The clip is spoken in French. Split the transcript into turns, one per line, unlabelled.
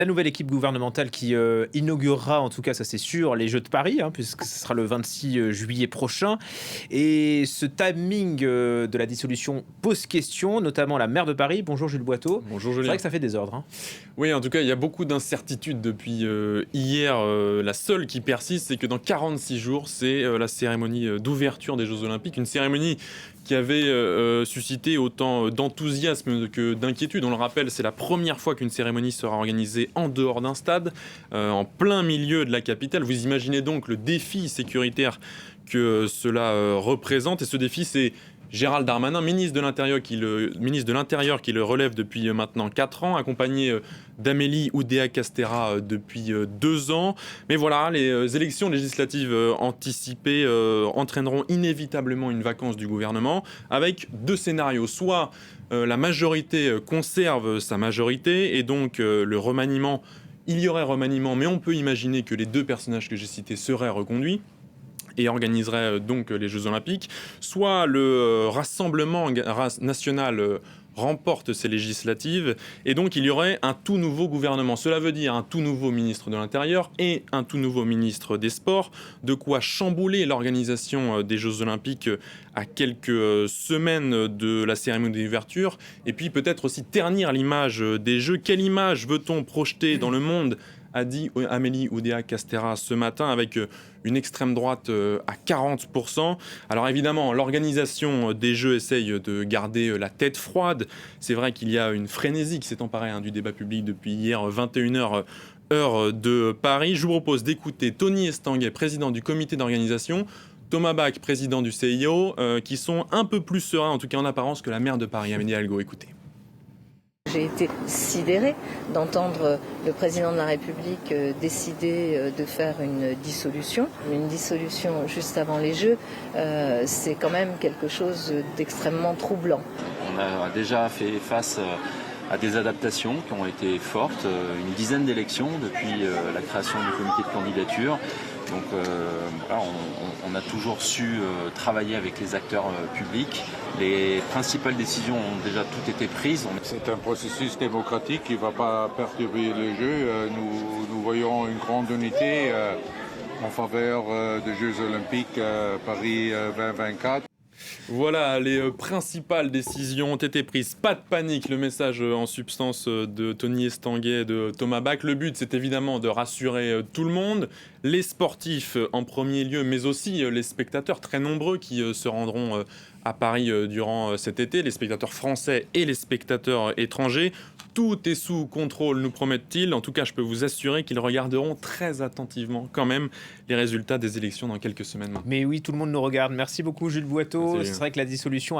La nouvelle équipe gouvernementale qui inaugurera, en tout cas ça c'est sûr, les Jeux de Paris, puisque ce sera le 26 juillet prochain. Et ce timing de la dissolution pose question, notamment la maire de Paris. Bonjour Jules Boiteau.
Bonjour
C'est
Julien.
vrai que ça fait désordre.
Oui, en tout cas, il y a beaucoup d'incertitudes depuis hier. La seule qui persiste, c'est que dans 46 jours, c'est la cérémonie d'ouverture des Jeux Olympiques. Une cérémonie qui avait suscité autant d'enthousiasme que d'inquiétude. On le rappelle, c'est la première fois qu'une cérémonie sera organisée en dehors d'un stade, en plein milieu de la capitale. Vous imaginez donc le défi sécuritaire que cela représente. Et ce défi, c'est Gérald Darmanin, ministre de l'Intérieur, qui le relève depuis maintenant 4 ans, accompagné d'Amélie Oudéa-Castéra depuis 2 ans. Mais voilà, les élections législatives anticipées entraîneront inévitablement une vacance du gouvernement, avec 2 scénarios. Soit la majorité conserve sa majorité, et donc le remaniement, il y aurait remaniement, mais on peut imaginer que les 2 personnages que j'ai cités seraient reconduits et organiserait donc les Jeux Olympiques, soit le Rassemblement national remporte ces législatives, et donc il y aurait un tout nouveau gouvernement. Cela veut dire un tout nouveau ministre de l'Intérieur et un tout nouveau ministre des Sports, de quoi chambouler l'organisation des Jeux Olympiques à quelques semaines de la cérémonie d'ouverture, et puis peut-être aussi ternir l'image des Jeux. Quelle image veut-on projeter dans le monde, a dit Amélie Oudéa-Castéra ce matin, avec une extrême droite à 40%. Alors évidemment, l'organisation des Jeux essaye de garder la tête froide. C'est vrai qu'il y a une frénésie qui s'est emparée du débat public depuis hier 21h, heure de Paris. Je vous propose d'écouter Tony Estanguet, président du comité d'organisation, Thomas Bach, président du CIO, qui sont un peu plus sereins, en tout cas en apparence, que la maire de Paris, Amélie Algot. Écoutez.
J'ai été sidérée d'entendre le président de la République décider de faire une dissolution. Une dissolution juste avant les Jeux, c'est quand même quelque chose d'extrêmement troublant.
On a déjà fait face à des adaptations qui ont été fortes, une dizaine d'élections depuis la création du comité de candidature. Donc voilà, on a toujours su travailler avec les acteurs publics. Les principales décisions ont déjà toutes été prises.
C'est un processus démocratique qui ne va pas perturber les Jeux. Nous voyons une grande unité en faveur des Jeux Olympiques Paris 2024.
Voilà, les principales décisions ont été prises. Pas de panique, le message en substance de Tony Estanguet et de Thomas Bach. Le but, c'est évidemment de rassurer tout le monde, les sportifs en premier lieu, mais aussi les spectateurs très nombreux qui se rendront à Paris durant cet été, les spectateurs français et les spectateurs étrangers. Tout est sous contrôle, nous promettent-ils. En tout cas, je peux vous assurer qu'ils regarderont très attentivement quand même les résultats des élections dans quelques semaines.
Mais oui, tout le monde nous regarde. Merci beaucoup Jules Boiteau. C'est vrai que la dissolution